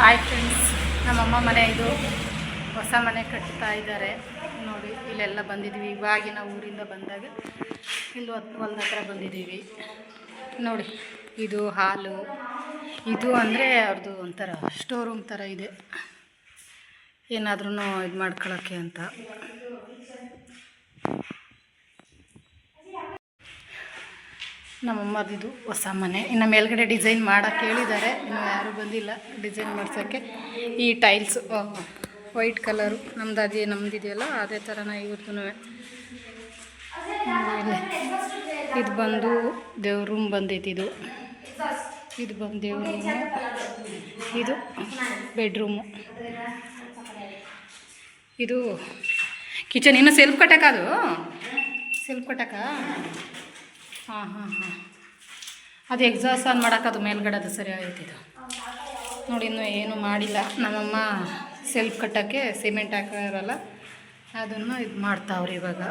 Hi friends, ನಮ್ಮಮ್ಮ ಮನೆ ಇದು ಹೊಸ ಮನೆ ಕಟ್ತಾ ಇದ್ದಾರೆ ನೋಡಿ. ಇಲ್ಲೆಲ್ಲ ಬಂದಿದ್ದೀವಿ, ಇವಾಗಿನ ಊರಿಂದ ಬಂದಾಗ ಇಲ್ಲಿ ಹೊಲದ ಹತ್ರ ಬಂದಿದ್ದೀವಿ ನೋಡಿ. ಇದು ಹಾಲು, ಇದು ಅಂದರೆ ಅವ್ರದ್ದು ಒಂಥರ ಸ್ಟೋರ್ ರೂಮ್ ಥರ ಇದೆ, ಏನಾದ್ರೂ ಇದು ಮಾಡ್ಕೊಳ್ಳೋಕ್ಕೆ ಅಂತ. ನಮ್ಮಮ್ಮದಿದು ಹೊಸ ಮನೆ. ಇನ್ನು ಮೇಲ್ಗಡೆ ಡಿಸೈನ್ ಮಾಡೋಕ್ಕೆ ಹೇಳಿದ್ದಾರೆ, ಇನ್ನು ಯಾರೂ ಬಂದಿಲ್ಲ ಡಿಸೈನ್ ಮಾಡ್ಸೋಕ್ಕೆ. ಈ ಟೈಲ್ಸು ವೈಟ್ ಕಲರು ನಮ್ಮದಿದೆಯಲ್ಲ ಅದೇ ಥರನ ಇವ್ರದ್ದು. ಇದು ಬಂದು ದೇವ್ರ ರೂಮ್ ಬಂದೈತಿ. ಇದು ಬಂದು ದೇವ್ರ ರೂಮು, ಇದು ಬೆಡ್ರೂಮು, ಇದು ಕಿಚನ್. ಇನ್ನು ಸೆಲ್ಫ್ ಕಟ್ಟಕ, ಅದು ಸೆಲ್ಫ್ ಕಟ್ಟಕ. ಹಾಂ ಹಾಂ ಹಾಂ, ಅದು ಎಕ್ಸಾಸ್ಟ್ ಆನ್ ಮಾಡೋಕೆ ಅದು ಮೇಲ್ಗಡೆ ಅದು ಸರಿ ಆಯ್ತಿದ್ದು ನೋಡಿ. ಇನ್ನೂ ಏನೂ ಮಾಡಿಲ್ಲ ನಮ್ಮಮ್ಮ. ಸೆಲ್ಫ್ ಕಟ್ಟೋಕ್ಕೆ ಸಿಮೆಂಟ್ ಹಾಕಿರಲ್ಲ, ಅದನ್ನು ಇದು ಮಾಡ್ತಾವ್ರಿ ಇವಾಗ.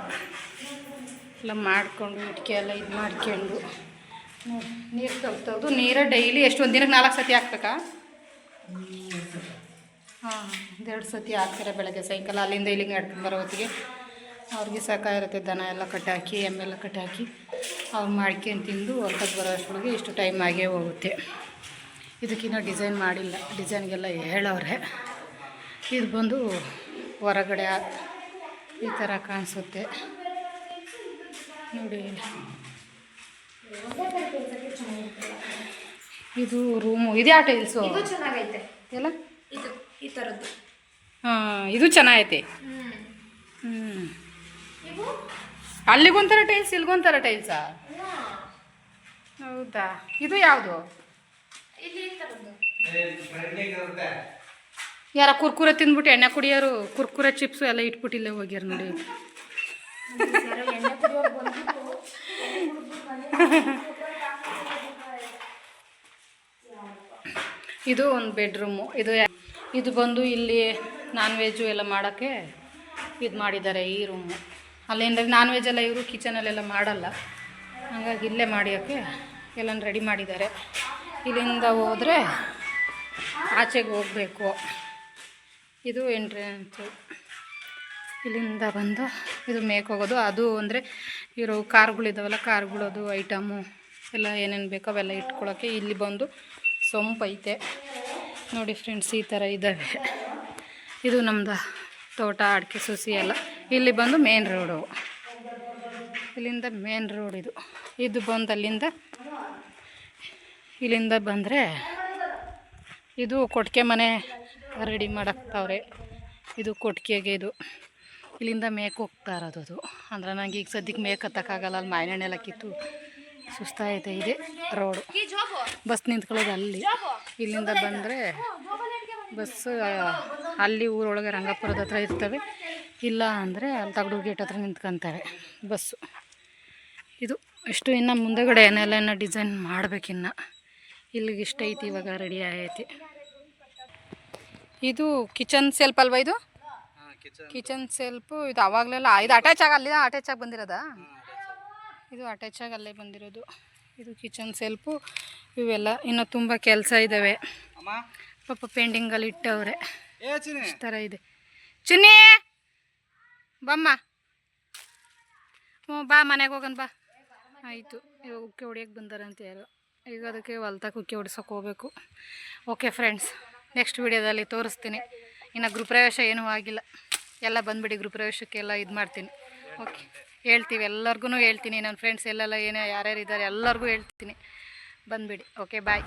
ಎಲ್ಲ ಮಾಡಿಕೊಂಡು ಇಟ್ಕೆ ಎಲ್ಲ ಇದು ಮಾಡ್ಕೊಂಡು ನೋಡಿ. ನೀರು ಕಲ್ತವ್ದು. ನೀರು ಡೈಲಿ ಎಷ್ಟು, ಒಂದು ದಿನಕ್ಕೆ 4 ಸತಿ ಹಾಕ್ಬೇಕಾ? ಹಾಂ, 2 ಸತಿ ಹಾಕ್ತೀರ, ಬೆಳಗ್ಗೆ ಸಾಯಂಕಾಲ. ಅಲ್ಲಿಂದ ಇಲ್ಲಿಗೆ ನಡ್ಕೊಂಡು ಬರೋ ಹೊತ್ತಿಗೆ ಅವ್ರಿಗೆ ಸಾಕಾಗಿರುತ್ತೆ. ದನ ಎಲ್ಲ ಕಟ್ಟಾಕಿ, ಎಮ್ಮೆಲ್ಲ ಕಟ್ಟಾಕಿ ಅವ್ರು ಮಾಡ್ಕೊಂಡು ತಿಂದು ಹೊಲ್ದಾಗ ಬರೋ ಅಷ್ಟೊಳಗೆ ಇಷ್ಟು ಟೈಮ್ ಆಗೇ ಹೋಗುತ್ತೆ. ಇದಕ್ಕಿನ್ನೂ ಡಿಸೈನ್ ಮಾಡಿಲ್ಲ, ಡಿಸೈನ್ಗೆಲ್ಲ ಹೇಳವ್ರೆ. ಇದು ಬಂದು ಹೊರಗಡೆ ಈ ಥರ ಕಾಣಿಸುತ್ತೆ ನೋಡಿ. ಇದು ರೂಮು. ಇದು ಯಾವ ಟೈಲ್ಸು? ಚೆನ್ನಾಗೈತೆ ಎಲ್ಲ ಇದು ಈ ಥರದ್ದು. ಹಾಂ, ಇದು ಚೆನ್ನಾಗೈತೆ. ಅಲ್ಲಿಗೊಂಥರ ಟೈಲ್ಸ್, ಇಲ್ಲಿಗೊಂಥರ ಟೈಲ್ಸಾ? ಹೌದಾ? ಇದು ಯಾವುದು? ಯಾರ ಕುರ್ಕುರೆ ತಿಂದ್ಬಿಟ್ಟು ಎಣ್ಣೆ ಕುಡಿಯೋರು, ಕುರ್ಕುರೆ ಚಿಪ್ಸು ಎಲ್ಲ ಇಟ್ಬಿಟ್ಟಿಲ್ಲೇ ಹೋಗ್ಯಾರ ನೋಡಿ. ಇದು ಒಂದು ಬೆಡ್ರೂಮು. ಇದು ಬಂದು ಇಲ್ಲಿ ನಾನ್ ವೆಜ್ಜು ಎಲ್ಲ ಮಾಡೋಕ್ಕೆ ಇದು ಮಾಡಿದ್ದಾರೆ ಈ ರೂಮು. ಅಲ್ಲೇನು ನಾನ್ ವೆಜ್ ಎಲ್ಲ ಇವರು ಕಿಚನಲ್ಲೆಲ್ಲ ಮಾಡಲ್ಲ, ಹಾಗಾಗಿ ಇಲ್ಲೇ ಮಾಡೋಕ್ಕೆ ಎಲ್ಲ ರೆಡಿ ಮಾಡಿದ್ದಾರೆ. ಇಲ್ಲಿಂದ ಹೋದರೆ ಆಚೆಗೆ ಹೋಗಬೇಕು. ಇದು ಎಂಟ್ರೆನ್ಸು. ಇಲ್ಲಿಂದ ಬಂದು ಇದು ಮೇಕ್ ಹೋಗೋದು. ಅದು ಅಂದರೆ ಇರೋ ಕಾರ್ಗಳಿದ್ದಾವಲ್ಲ, ಕಾರ್ಗಳದು ಐಟಮು ಎಲ್ಲ ಏನೇನು ಬೇಕೋ ಅವೆಲ್ಲ ಇಟ್ಕೊಳ್ಳೋಕ್ಕೆ. ಇಲ್ಲಿ ಬಂದು ಸೊಂಪು ಐತೆ ನೋಡಿ ಫ್ರೆಂಡ್ಸ್, ಈ ಥರ ಇದ್ದಾವೆ. ಇದು ನಮ್ಮದು ತೋಟ, ಅಡಿಕೆ ಸೊಸಿ ಎಲ್ಲ. ಇಲ್ಲಿ ಬಂದು ಮೇನ್ ರೋಡು, ಇಲ್ಲಿಂದ ಮೇನ್ ರೋಡ್. ಇದು ಬಂದು ಇಲ್ಲಿಂದ ಬಂದರೆ ಇದು ಕೊಟ್ಟಿಗೆ ಮನೆ ರೆಡಿ ಮಾಡಾಕ್ತಾವ್ರೆ. ಇದು ಕೊಟ್ಟಿಗೆಗೆ. ಇಲ್ಲಿಂದ ಮೇಕ್ ಹೋಗ್ತಾ ಇರೋದು ಅದು. ಅಂದರೆ ನನಗೆ ಈಗ ಸದ್ಯಕ್ಕೆ ಮೇಕ್ ಹತ್ತಕ್ಕಾಗಲ್ಲ, ಅಲ್ಲಿ ಮಾವಿನೆಣ್ಣೆಲ್ಲ ಕಿತ್ತು ಸುಸ್ತಾಯಿದೆ. ಇದೆ ರೋಡು, ಬಸ್ ನಿಂತ್ಕೊಳ್ಳೋದು ಅಲ್ಲಿ. ಇಲ್ಲಿಂದ ಬಂದರೆ ಬಸ್ಸು ಅಲ್ಲಿ ಊರೊಳಗೆ ರಂಗಾಪುರದ ಹತ್ರ ಇರ್ತವೆ, ಇಲ್ಲ ಅಂದರೆ ಅಲ್ಲಿ ತಗಡೂರು ಗೇಟ್ ಹತ್ರ ನಿಂತ್ಕೊತವೆ ಬಸ್ಸು. ಇದು ಇಷ್ಟು. ಇನ್ನು ಮುಂದೆಗಡೆ ಏನೆಲ್ಲ ಡಿಸೈನ್ ಮಾಡಬೇಕಿನ್ನು. ಇಲ್ಲಿಗೆ ಇಷ್ಟ ಐತಿ, ಇವಾಗ ರೆಡಿ ಆಗೈತಿ. ಇದು ಕಿಚನ್ ಸೆಲ್ಫ್ ಅಲ್ವಾ? ಇದು ಕಿಚನ್ ಸೆಲ್ಫು. ಇದು ಆವಾಗಲೆಲ್ಲ ಇದು ಅಟ್ಯಾಚ್ ಅಲ್ಲಿ ಅಟ್ಯಾಚ್ ಆಗಿ ಬಂದಿರೋದಾ? ಇದು ಅಟ್ಯಾಚ್ ಆಗಿ ಅಲ್ಲೇ ಬಂದಿರೋದು. ಇದು ಕಿಚನ್ ಸೆಲ್ಫು. ಇವೆಲ್ಲ ಇನ್ನೂ ತುಂಬ ಕೆಲಸ ಇದ್ದಾವೆ ಪಾಪ, ಪೇಂಟಿಂಗಲ್ಲಿ ಇಟ್ಟವ್ರೆ. ಇಷ್ಟು ಥರ ಇದೆ. ಚಿನ್ನಿ ಬಮ್ಮ, ಹ್ಞೂ ಬಾ, ಮನೆಗೆ ಹೋಗೋಣ ಬಾ. ಆಯಿತು, ಇವಾಗ ಉಕ್ಕೆ ಹೊಡಿಯೋಕ್ಕೆ ಬಂದಾರಂತ ಯಾರು. ಈಗ ಅದಕ್ಕೆ ಹೊಲ್ದಾಗ ಉಕ್ಕೆ ಹೊಡ್ಸೋಕೆ ಹೋಗಬೇಕು. ಓಕೆ ಫ್ರೆಂಡ್ಸ್, ನೆಕ್ಸ್ಟ್ ವೀಡಿಯೋದಲ್ಲಿ ತೋರಿಸ್ತೀನಿ. ಇನ್ನು ಗೃಹಪ್ರವೇಶ ಏನೂ ಆಗಿಲ್ಲ, ಎಲ್ಲ ಬಂದುಬಿಡಿ. ಗೃಹಪ್ರವೇಶಕ್ಕೆಲ್ಲ ಇದು ಮಾಡ್ತೀನಿ. ಓಕೆ, ಹೇಳ್ತೀವಿ, ಎಲ್ಲರಿಗೂ ಹೇಳ್ತೀನಿ. ನನ್ನ ಫ್ರೆಂಡ್ಸ್ ಎಲ್ಲೆಲ್ಲ ಯಾರ್ಯಾರು ಇದ್ದಾರೆ ಎಲ್ಲರಿಗೂ ಹೇಳ್ತೀನಿ, ಬಂದುಬಿಡಿ. ಓಕೆ, ಬಾಯ್.